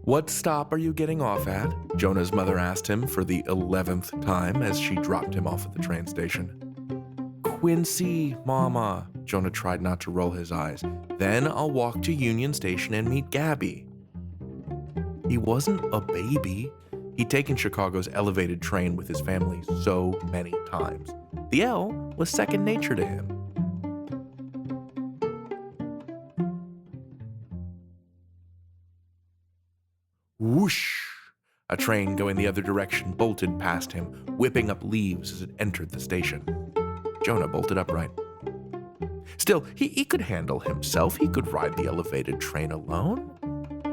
"What stop are you getting off at?" Jonah's mother asked him for the 11th time as she dropped him off at the train station. "Quincy, Mama." Jonah tried not to roll his eyes. "Then I'll walk to Union Station and meet Gabby." He wasn't a baby. He'd taken Chicago's elevated train with his family so many times. The L was second nature to him. Whoosh! A train going the other direction bolted past him, whipping up leaves as it entered the station. Jonah bolted upright. Still, he could handle himself. He could ride the elevated train alone.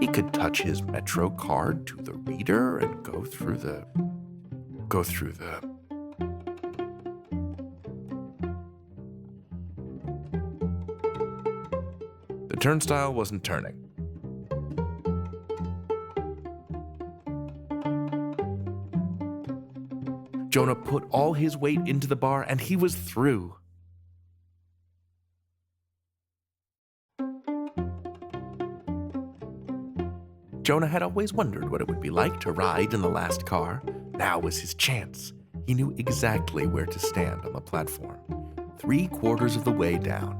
He could touch his Metro card to the reader and go through the... The turnstile wasn't turning. Jonah put all his weight into the bar and he was through. Jonah had always wondered what it would be like to ride in the last car. Now was his chance. He knew exactly where to stand on the platform, 3/4 of the way down.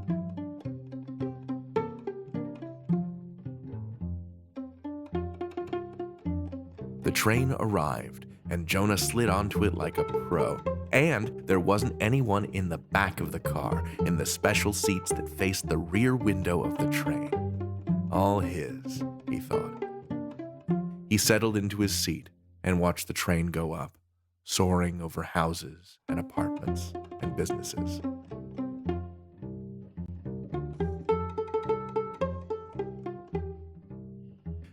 The train arrived, and Jonah slid onto it like a pro. And there wasn't anyone in the back of the car, in the special seats that faced the rear window of the train. All his, he thought. He settled into his seat and watched the train go up, soaring over houses and apartments and businesses.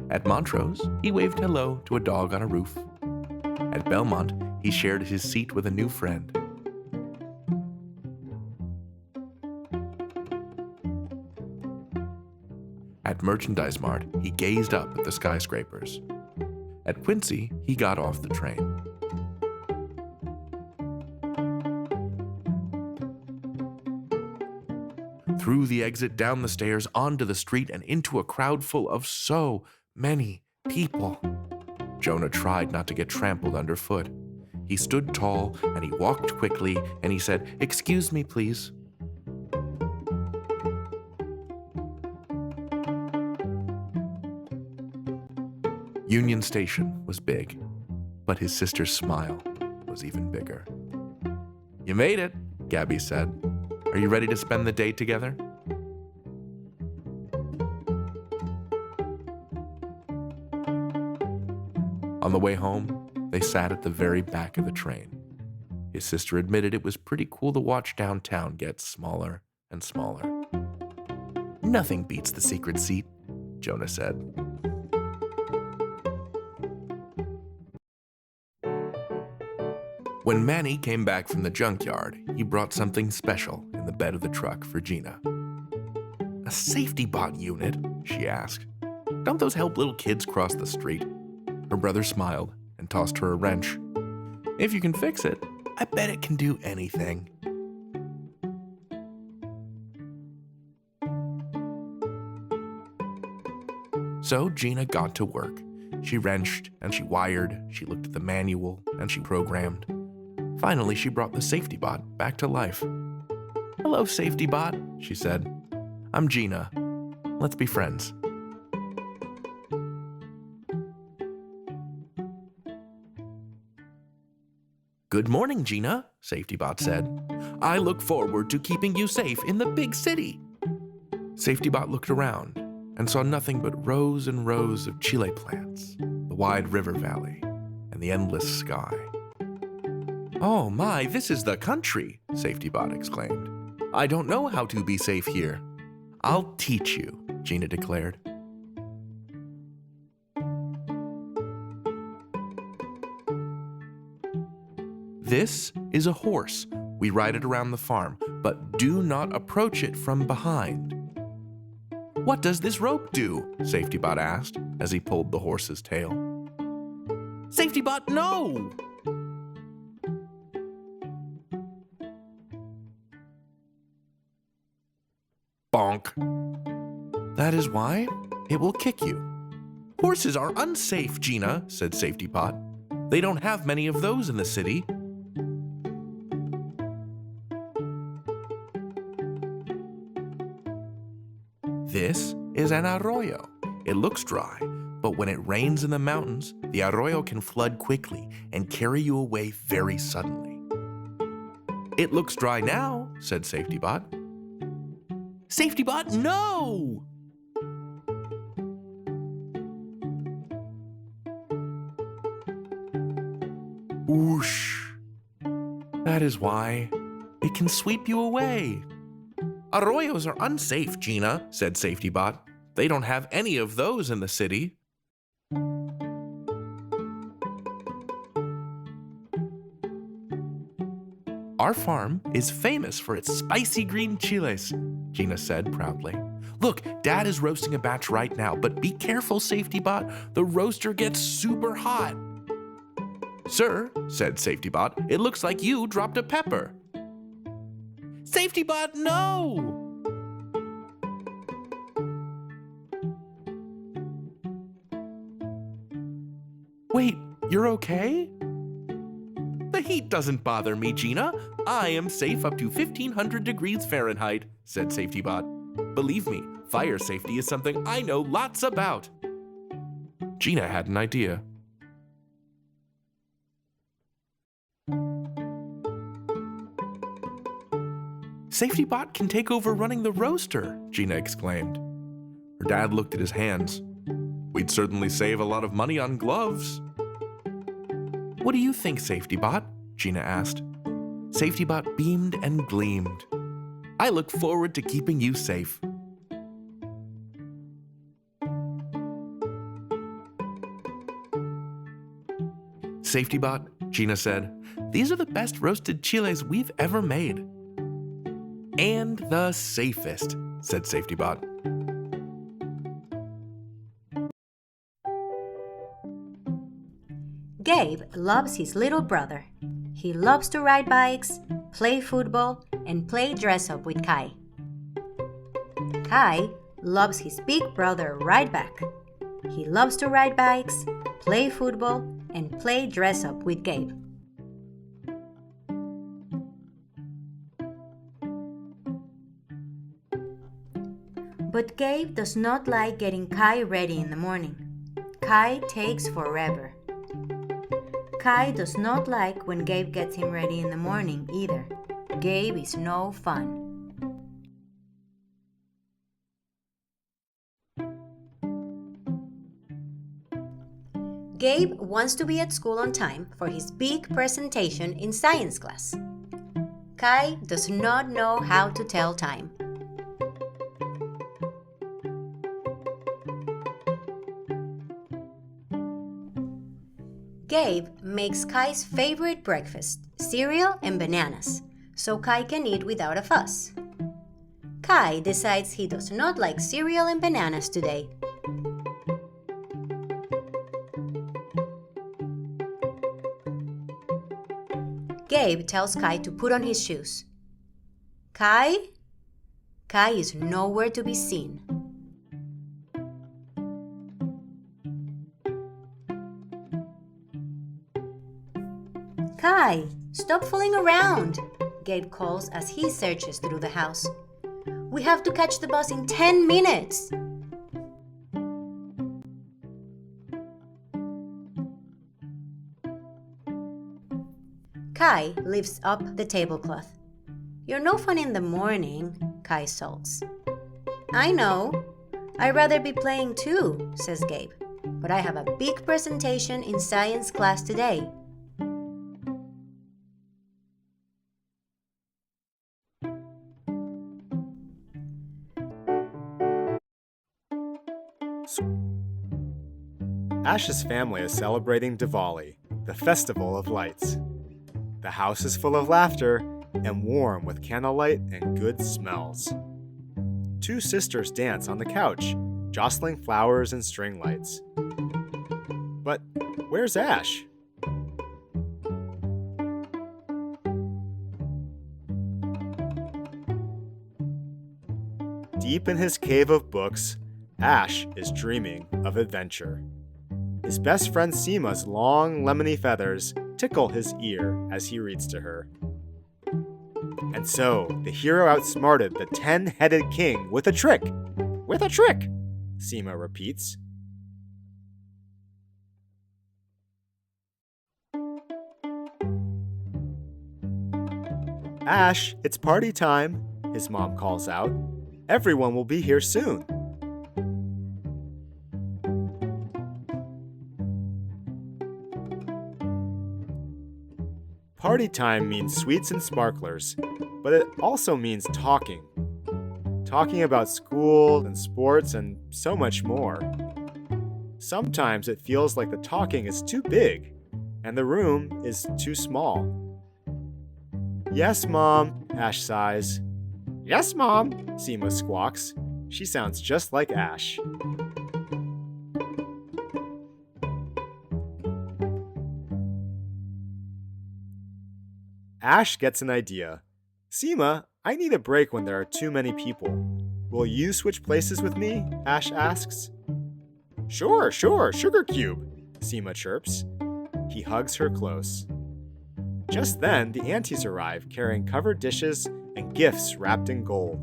At Montrose, he waved hello to a dog on a roof. At Belmont, he shared his seat with a new friend. At Merchandise Mart, he gazed up at the skyscrapers. At Quincy, he got off the train. Through the exit, down the stairs, onto the street, and into a crowd full of so many people. Jonah tried not to get trampled underfoot. He stood tall, and he walked quickly, and he said, "Excuse me, please." Union Station was big, but his sister's smile was even bigger. "You made it," Gabby said. "Are you ready to spend the day together?" On the way home, they sat at the very back of the train. His sister admitted it was pretty cool to watch downtown get smaller and smaller. "Nothing beats the secret seat," Jonah said. When Manny came back from the junkyard, he brought something special in the bed of the truck for Gina. "A safety bot unit?" she asked. "Don't those help little kids cross the street?" Her brother smiled and tossed her a wrench. "If you can fix it, I bet it can do anything." So Gina got to work. She wrenched and she wired, she looked at the manual and she programmed. Finally, she brought the safety bot back to life. "Hello, safety bot," she said. "I'm Gina. Let's be friends." "Good morning, Gina," Safety Bot said. "I look forward to keeping you safe in the big city." Safety Bot looked around and saw nothing but rows and rows of Chile plants, the wide river valley, and the endless sky. "Oh my, this is the country," Safety Bot exclaimed. "I don't know how to be safe here." "I'll teach you," Gina declared. "This is a horse. We ride it around the farm, but do not approach it from behind." "What does this rope do?" Safety Bot asked as he pulled the horse's tail. "Safety Bot, no!" Bonk. "That is why it will kick you." Horses are unsafe, Gina, said SafetyBot. They don't have many of those in the city. This is an arroyo. It looks dry, but when it rains in the mountains, the arroyo can flood quickly and carry you away very suddenly. It looks dry now, said SafetyBot. SafetyBot, no! Whoosh. That is why. It can sweep you away. Arroyos are unsafe, Gina, said SafetyBot. They don't have any of those in the city. Our farm is famous for its spicy green chiles, Gina said proudly. Look, Dad is roasting a batch right now, but be careful, SafetyBot. The roaster gets super hot. Sir, said SafetyBot, it looks like you dropped a pepper. SafetyBot, no! Wait, you're okay? The heat doesn't bother me, Gina. I am safe up to 1500 degrees Fahrenheit, said SafetyBot. Believe me, fire safety is something I know lots about. Gina had an idea. SafetyBot can take over running the roaster, Gina exclaimed. Her dad looked at his hands. We'd certainly save a lot of money on gloves. What do you think, SafetyBot? Gina asked. SafetyBot beamed and gleamed. I look forward to keeping you safe. SafetyBot, Gina said, these are the best roasted chiles we've ever made. And the safest, said SafetyBot. Gabe loves his little brother. He loves to ride bikes, play football, and play dress-up with Kai. Kai loves his big brother right back. He loves to ride bikes, play football, and play dress-up with Gabe. But Gabe does not like getting Kai ready in the morning. Kai takes forever. Kai does not like when Gabe gets him ready in the morning either. Gabe is no fun. Gabe wants to be at school on time for his big presentation in science class. Kai does not know how to tell time. Gabe makes Kai's favorite breakfast, cereal and bananas, so Kai can eat without a fuss. Kai decides he does not like cereal and bananas today. Gabe tells Kai to put on his shoes. Kai is nowhere to be seen. Kai, stop fooling around, Gabe calls as he searches through the house. We have to catch the bus in 10 minutes. Kai lifts up the tablecloth. You're no fun in the morning, Kai sulks. I know. I'd rather be playing too, says Gabe. But I have a big presentation in science class today. Ash's family is celebrating Diwali, the festival of lights. The house is full of laughter and warm with candlelight and good smells. Two sisters dance on the couch, jostling flowers and string lights. But where's Ash? Deep in his cave of books, Ash is dreaming of adventure. His best friend Seema's long, lemony feathers tickle his ear as he reads to her. And so, the hero outsmarted the 10-headed king with a trick. With a trick, Seema repeats. Ash, it's party time, his mom calls out. Everyone will be here soon. Party time means sweets and sparklers, but it also means talking. Talking about school and sports and so much more. Sometimes it feels like the talking is too big and the room is too small. Yes, Mom, Ash sighs. Yes, Mom, Seema squawks. She sounds just like Ash. Ash gets an idea. Seema, I need a break when there are too many people. Will you switch places with me? Ash asks. Sure, Sugar Cube, Seema chirps. He hugs her close. Just then, the aunties arrive carrying covered dishes and gifts wrapped in gold.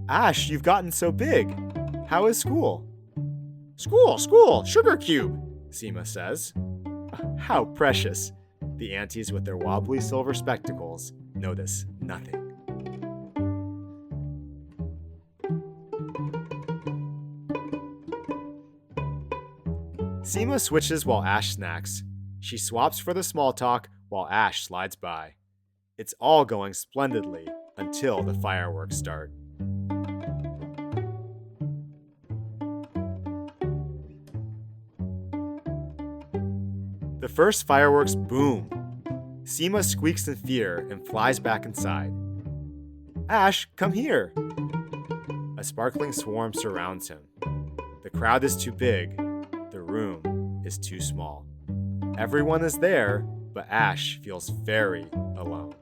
Ash, you've gotten so big. How is school? School, Sugar Cube, Seema says. How precious. The aunties with their wobbly silver spectacles notice nothing. Seema switches while Ash snacks. She swaps for the small talk while Ash slides by. It's all going splendidly until the fireworks start. The first fireworks boom. Seema squeaks in fear and flies back inside. Ash, come here. A sparkling swarm surrounds him. The crowd is too big. The room is too small. Everyone is there, but Ash feels very alone.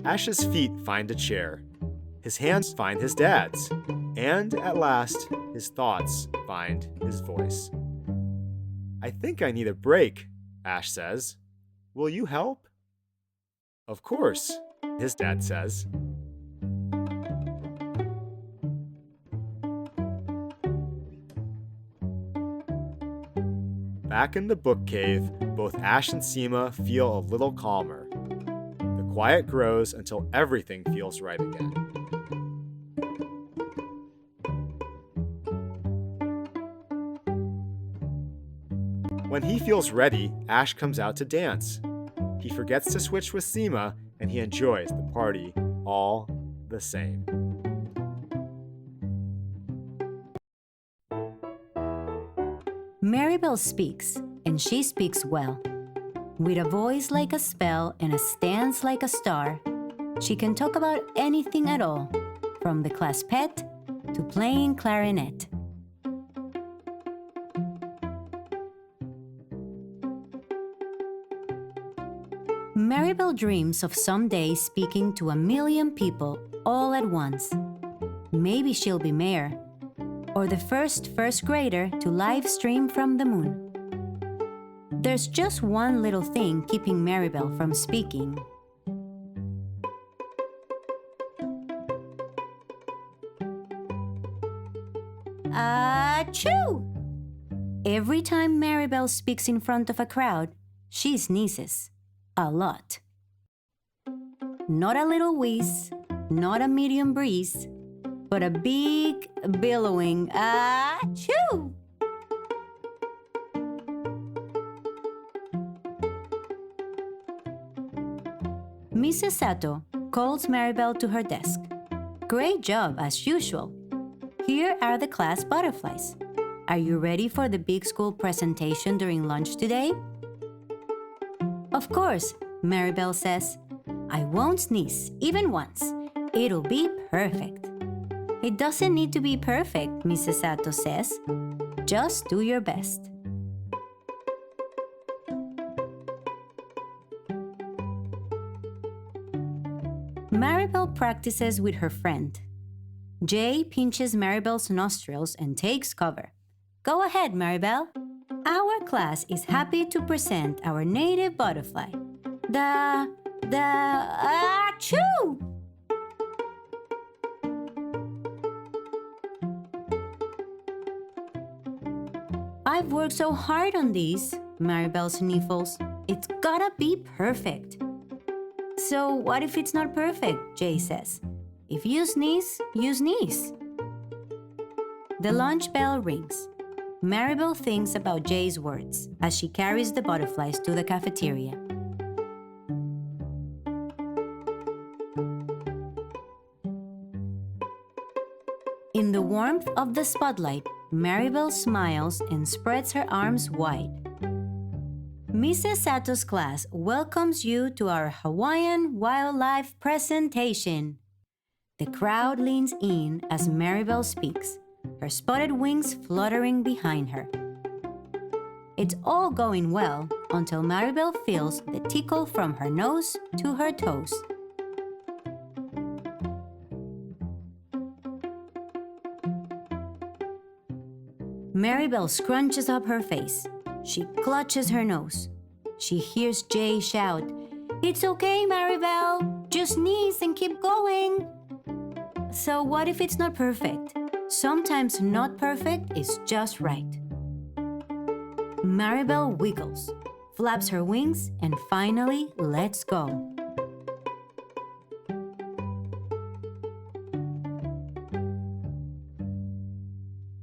Ash's feet find a chair. His hands find his dad's. And at last, his thoughts find his voice. I think I need a break, Ash says. Will you help? Of course, his dad says. Back in the book cave, both Ash and Seema feel a little calmer. The quiet grows until everything feels right again. When he feels ready, Ash comes out to dance. He forgets to switch with Seema, and he enjoys the party all the same. Maribel speaks, and she speaks well. With a voice like a spell and a stance like a star, she can talk about anything at all, from the class pet to playing clarinet. Maribel dreams of someday speaking to 1 million people all at once. Maybe she'll be mayor, or the first grader to live stream from the moon. There's just one little thing keeping Maribel from speaking. Achoo! Every time Maribel speaks in front of a crowd, she sneezes. A lot. Not a little wheeze, not a medium breeze, but a big, billowing achoo! Mrs. Sato calls Maribel to her desk. Great job, as usual. Here are the class butterflies. Are you ready for the big school presentation during lunch today? Of course, Maribel says. I won't sneeze, even once. It'll be perfect. It doesn't need to be perfect, Mrs. Sato says. Just do your best. Maribel practices with her friend. Jay pinches Maribel's nostrils and takes cover. Go ahead, Maribel. Our class is happy to present our native butterfly. Achoo! I've worked so hard on these, Maribel sniffles. It's gotta be perfect. So what if it's not perfect? Jay says. If you sneeze, you sneeze. The lunch bell rings. Maribel thinks about Jay's words as she carries the butterflies to the cafeteria. In the warmth of the spotlight, Maribel smiles and spreads her arms wide. Mrs. Sato's class welcomes you to our Hawaiian wildlife presentation. The crowd leans in as Maribel speaks, her spotted wings fluttering behind her. It's all going well until Maribel feels the tickle from her nose to her toes. Maribel scrunches up her face. She clutches her nose. She hears Jay shout, "It's okay, Maribel. Just sneeze and keep going." So what if it's not perfect? Sometimes not perfect is just right. Maribel wiggles, flaps her wings, and finally lets go.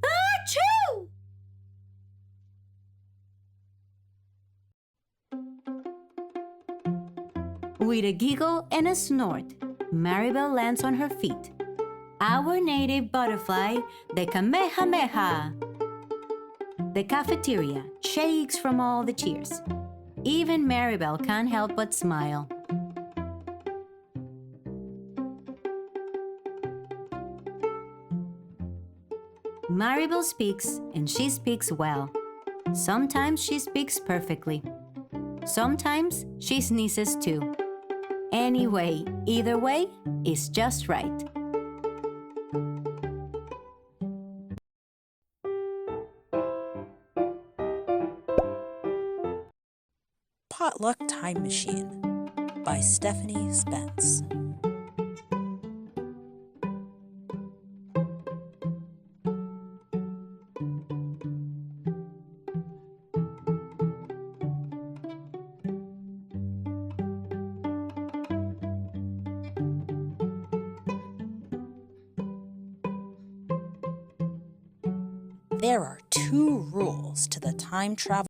Achoo! With a giggle and a snort, Maribel lands on her feet. Our native butterfly, the Kamehameha. The cafeteria shakes from all the cheers. Even Maribel can't help but smile. Maribel speaks, and she speaks well. Sometimes she speaks perfectly. Sometimes she sneezes too. Anyway, either way is just right. Potluck Time Machine by Stephanie Spence. There are 2 rules to the time travel